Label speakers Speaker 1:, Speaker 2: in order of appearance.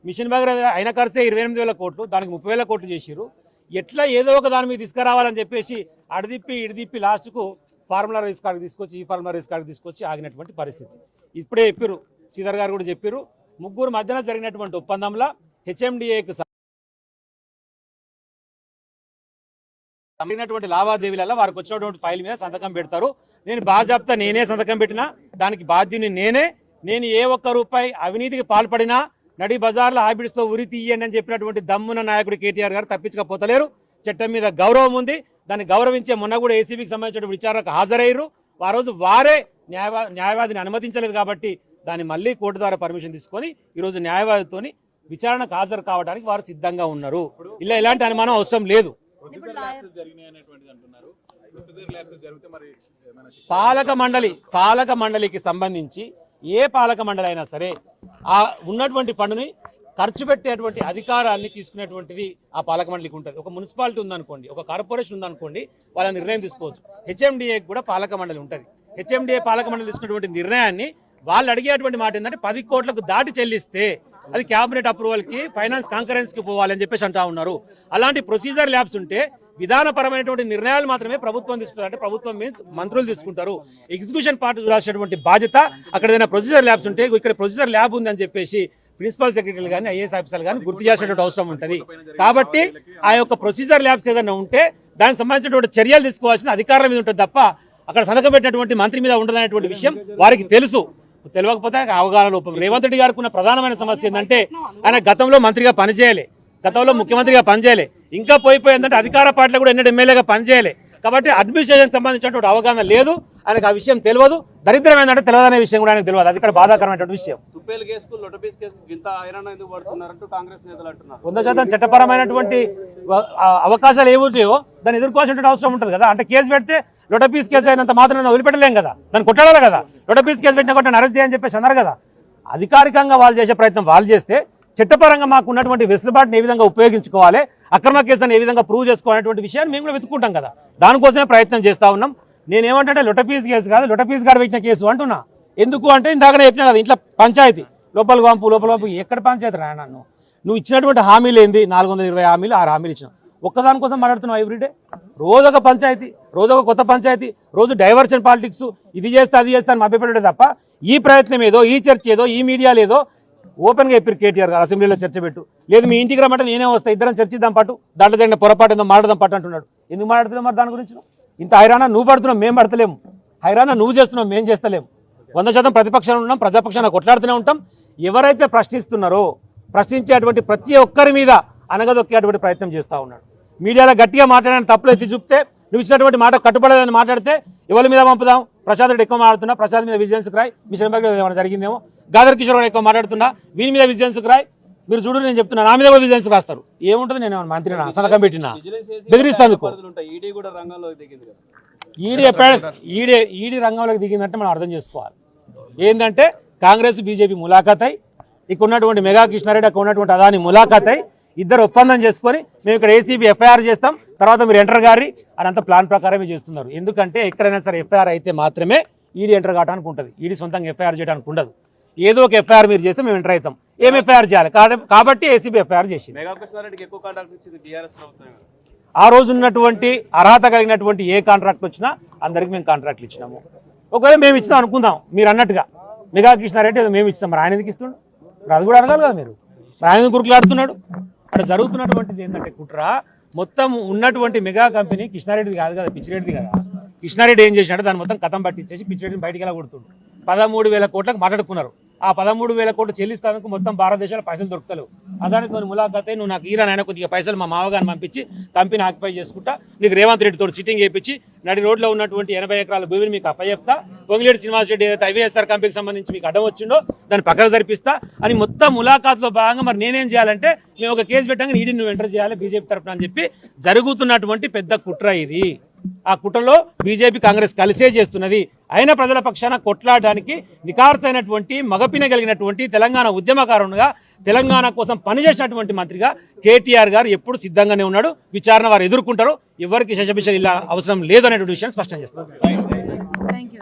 Speaker 1: Machine Bhagiratha అయిన ఖర్చే 28,000 కోట్లు, దానికి 30,000 కోట్లు చేసిరు. ఎట్లా ఏదో ఒక దాని మీద తీసుకురావాలని చెప్పేసి అడిదిప్పి ఇడిదిప్పి లాస్ట్కు ఫార్ములా రైస్ కార్డుకి తీసుకొచ్చి ఈ ఫార్ములా రైస్ కార్డుకి తీసుకొచ్చి ఆగినటువంటి పరిస్థితి. ఇప్పుడే చెప్పారు, శ్రీధర్ గారు కూడా చెప్పారు, ముగ్గురు మధ్యన జరిగినటువంటి ఒప్పందంలో హెచ్ఎండిఏకు జరిగినటువంటి లావాదేవీలలో వారికి వచ్చినటువంటి ఫైల్ మీద సంతకం పెడతారు. నేను బాధ్యత నేనే సంతకం పెట్టినా దానికి బాధ్యుని నేను ఏ ఒక్క రూపాయి అవినీతికి పాల్పడినా నడి బజార్లో హాబిట్స్తో ఉరి తీయండి అని చెప్పినటువంటి దమ్మున నాయకుడు కేటీఆర్ గారు తప్పించకపోతలేరు. చట్టం మీద గౌరవం ఉంది, దాన్ని గౌరవించే మొన్న కూడా ఏసీబీకి సంబంధించిన విచారణకు హాజరయ్యారు. ఆ రోజు వారే న్యాయవాదిని అనుమతించలేదు కాబట్టి దాన్ని మళ్ళీ కోర్టు ద్వారా పర్మిషన్ తీసుకొని ఈరోజు న్యాయవాదితోని విచారణకు హాజరు కావడానికి వారు సిద్ధంగా ఉన్నారు. ఇలా ఎలాంటి అనుమానం అవసరం లేదు. పాలక మండలికి సంబంధించి ఏ పాలక మండలి అయినా సరే ఆ ఉన్నటువంటి ఫండ్ని ఖర్చు పెట్టేటువంటి అధికారాన్ని తీసుకునేటువంటిది ఆ పాలక మండలికి ఉంటుంది. ఒక మున్సిపాలిటీ ఉందనుకోండి, ఒక కార్పొరేషన్ ఉందనుకోండి, వాళ్ళ నిర్ణయం తీసుకోవచ్చు. హెచ్ఎండిఏకి కూడా పాలక మండలి ఉంటుంది. హెచ్ఎండిఏ పాలక మండలి తీసుకున్నటువంటి నిర్ణయాన్ని వాళ్ళు అడిగేటువంటి మాట ఏంటంటే 10 కోట్లకు దాటి చెల్లిస్తే అది క్యాబినెట్ అప్రూవల్కి ఫైనాన్స్ కాన్ఫరెన్స్కి పోవాలని చెప్పేసి అంటా ఉన్నారు. అలాంటి ప్రొసీజర్ ల్యాబ్స్ ఉంటే విధానపరమైనటువంటి నిర్ణయాలు మాత్రమే ప్రభుత్వం తీసుకుంటారు. అంటే ప్రభుత్వం మీన్స్ మంత్రులు తీసుకుంటారు. ఎగ్జిక్యూషన్ పార్ట్ చూడాల్సినటువంటి బాధ్యత అక్కడ ఏదైనా ప్రొసీజర్ ల్యాబ్స్ ఉంటే ఇక్కడ ప్రొసీజర్ ల్యాబ్ ఉంది అని చెప్పేసి ప్రిన్సిపల్ సెక్రటరీలు కానీ ఐఏఎస్ ఆఫీసర్లు కానీ గుర్తు చేసేటువంటి అవసరం ఉంటుంది. కాబట్టి ఆ యొక్క ప్రొసీజర్ ల్యాబ్స్ ఏదైనా ఉంటే దానికి సంబంధించినటువంటి చర్యలు తీసుకోవాల్సిన అధికారుల మీద ఉంటుంది తప్ప అక్కడ సంతకం పెట్టినటువంటి మంత్రి మీద ఉండదనేటువంటి విషయం వారికి తెలుసు. తెలియకపోతే అవగాహన లోపం. రేవంత్ రెడ్డి గారికి ఉన్న ప్రధానమైన సమస్య ఏంటంటే ఆయన గతంలో మంత్రిగా పనిచేయలే, గతంలో ముఖ్యమంత్రిగా పనిచేయలే, ఇంకా పోయిపోయిందంటే అధికార పార్టీలో కూడా ఎన్నడూ ఎమ్మెల్యేగా పనిచేయలే. కాబట్టి అడ్మినిస్ట్రేషన్ సంబంధించినటువంటి అవగాహన లేదు, ఆయనకు ఆ విషయం తెలియదు. దరిద్రం ఏంటంటే తెలియదనే విషయం కూడా ఆయనకు తెలియదు. అది ఇక్కడ బాధాకరమైనటువంటి విషయం. 100% చట్టపరమైనటువంటి అవకాశాలు ఏముంటాయో దాన్ని ఎదుర్కోవాల్సినటువంటి అవసరం ఉంటుంది కదా. అంటే కేసు పెడితే లొటపీస్ కేసు అయినంత మాత్రం వదిలిపెట్టలేం కదా, దాన్ని కొట్టాలి కదా. లొటపీస్ కేసు పెట్టినా కొట్టిన అరెస్ట్ చేయని చెప్పేసి అన్నారు కదా. అధికారికంగా వాళ్ళు చేసే ప్రయత్నం వాళ్ళు చేస్తే చట్టపరంగా మాకు ఉన్నటువంటి వెసులుబాటుని ఏ విధంగా ఉపయోగించుకోవాలి, అక్రమ కేసులను ఏ విధంగా ప్రూవ్ చేసుకోవాలనేటువంటి విషయాన్ని మేము కూడా వెతుక్కుంటాం కదా. దానికోసమే ప్రయత్నం చేస్తూ ఉన్నాం. నేనేమంటే లొటపీస్ కేసు కాదు, లొటపీస్ గారు పెట్టిన కేసు అంటున్నా. ఎందుకు అంటే ఇందాకనే చెప్పినా కదా, ఇంట్లో పంచాయతీ లోపల పంపు ఎక్కడ పంచాయతీ రా నన్ను. నువ్వు ఇచ్చినటువంటి హామీలు ఏంది? 420 హామీలు, 6 హామీలు ఇచ్చినావు. ఒక్కదాని కోసం మాట్లాడుతున్నావు ఎవ్రీడే. రోజొక పంచాయతీ, రోజొక కొత్త పంచాయతీ, రోజు డైవర్షన్ పాలిటిక్స్, ఇది చేస్తే అది చేస్తే అని మభ్యపెట్టే తప్ప ఈ ప్రయత్నం ఏదో, ఈ చర్చ ఏదో, ఈ మీడియా లేదో ఓపెన్గా చెప్పారు కేటీఆర్ గారు. అసెంబ్లీలో చర్చ పెట్టు, లేదు మీ ఇంటికి రమ్మంటే నేనే వస్తా, ఇద్దరం చర్చిద్దాం పట్టు, దాంట్లో జరిగిన పొరపాటు ఏదో మాట్లాడదాం పట్టు అంటున్నాడు. ఎందుకు మాట్లాడుతున్నావు మరి దాని గురించి? ఇంత హైరానా నువ్వు పడుతున్నావు, మేము పడతలేము. హైరానా నువ్వు చేస్తున్నావు, మేము చేస్తలేము. 100% ప్రతిపక్షాలు ఉన్నాం, ప్రజాపక్షాన్ని కొట్లాడుతూనే ఉంటాం. ఎవరైతే ప్రశ్నిస్తున్నారో ప్రశ్నించేటువంటి ప్రతి ఒక్కరి మీద అనగదొక్కేటువంటి ప్రయత్నం చేస్తూ ఉన్నాడు. మీడియాలో గట్టిగా మాట్లాడని తప్పులు ఎత్తి చూపితే, నువ్వు ఇచ్చినటువంటి మాట కట్టుబడలేదని మాట్లాడితే ఎవరి మీద పంపుదాం? ప్రసాద్ రెడ్డి ఎక్కువ మాట్లాడుతున్నా, ప్రసాద్ మీద విజిలెన్స్కి రాయి. మిషన్ భగీరథ ఏమైనా జరిగిందేమో. గాదర్ కిషోర్ ఎక్కువ మాట్లాడుతున్నా, వీని మీద విజిలెన్స్కి రాయి. మీరు చూడు, నేను చెప్తున్నా, నా మీద కూడా విజిలెన్స్ రాస్తారు. ఏముంటుంది? నేను మంత్రి సంతకం పెట్టినా బెదిరిస్తాను. ఈడీ రంగంలోకి దిగిందంటే మనం అర్థం చేసుకోవాలి. ఏంటంటే కాంగ్రెస్ బీజేపీ ములాఖాత్ అయి, ఇక్కడ ఉన్నటువంటి మెగా కృష్ణారెడ్డి, అక్కడ ఉన్నటువంటి అదాని ములాఖాత్ అయి, ఇద్దరు ఒప్పందం చేసుకొని మేము ఇక్కడ ఏసీబీ ఎఫ్ఐఆర్ చేస్తాం, తర్వాత మీరు ఎంటర్ గారి అని అంత ప్లాన్ ప్రకారమే చేస్తున్నారు. ఎందుకంటే ఎక్కడైనా సరే ఎఫ్ఐఆర్ అయితే మాత్రమే ఈడీ ఎంటర్ కావడానికి ఉంటుంది. ఈడీ సొంతంగా ఎఫ్ఐఆర్ చేయడానికి ఉండదు. ఏదో ఒక ఎఫ్ఐఆర్ మీరు చేస్తే మేము ఎంటర్ అవుతాం. ఏం ఎఫ్ఐఆర్ చేయాలి కాబట్టి ఏసీబీ ఎఫ్ఐఆర్ చేసింది. ఆ రోజు ఉన్నటువంటి అర్హత కలిగినటువంటి ఏ కాంట్రాక్ట్ వచ్చినా అందరికి మేము కాంట్రాక్ట్లు ఇచ్చినాము. ఒకవేళ మేము ఇచ్చినాం అనుకుందాం, మీరు అన్నట్టుగా మెగా కృష్ణారెడ్డి ఏదో మేము ఇస్తాం, మరి ఆయన ఎందుకు ఇస్తుండు? మరి అది కూడా అడగాలి కదా మీరు. ఆయన ఎందుకు కురుకులాడుతున్నాడు? అక్కడ జరుగుతున్నటువంటిది ఏంటంటే కుట్ర మొత్తం ఉన్నటువంటి మెగా కంపెనీ కృష్ణారెడ్డిది కాదు కదా, పిచ్చిరెడ్డిది కదా. కృష్ణారెడ్డి ఏం చేసినట్టు దాన్ని మొత్తం కథం పట్టించేసి పిచ్చిరెడ్డిని బయటికి ఎలా కొడుతుండు. 13,000 కోట్లకు మాట్లాడుకున్నారు. ఆ 13,000 కోట్లు చెల్లిస్తానికి మొత్తం భారతదేశంలో పైసలు దొరుకుతలేవు. అదానితో ములాఖాతే నువ్వు నాకు ఈరా నాయన కొద్దిగా పైసలు మా మామగారిని పంపించి కంపెనీ ఆక్యుపై చేసుకుంటా, నీకు రేవంత్ రెడ్డితో సిట్టింగ్ చేయించి నడి రోడ్లో ఉన్నటువంటి 80 ఎకరాల భూమిని మీకు అప్పచెప్తా, పొంగిలేటి శ్రీనివాస్ రెడ్డి ఏదైతే ఐవీఎస్ఆర్ కంపెనీకి సంబంధించి మీకు అడ్డం వచ్చిండో దాన్ని పక్కన జరిపిస్తా అని మొత్తం ములాఖాత్లో భాగంగా మరి నేనేం చేయాలంటే మేము ఒక కేసు పెట్టాక ఈడీ నువ్వు ఎంటర్ చేయాలి బీజేపీ తరఫున అని చెప్పి జరుగుతున్నటువంటి పెద్ద కుట్ర ఇది. ఆ కుట్రలో బీజేపీ కాంగ్రెస్ కలిసే చేస్తున్నది. అయినా ప్రజల పక్షాన కొట్లాడడానికి నికార్సైనటువంటి మగపిన కలిగినటువంటి తెలంగాణ ఉద్యమకారునిగా, తెలంగాణ కోసం పనిచేసినటువంటి మంత్రిగా కేటీఆర్ గారు ఎప్పుడు సిద్ధంగానే ఉన్నాడు. విచారణ వారు ఎదుర్కొంటారు. ఎవరికి శశబిషలు ఇలా అవసరం లేదు అనేటువంటి విషయాన్ని స్పష్టం చేస్తారు.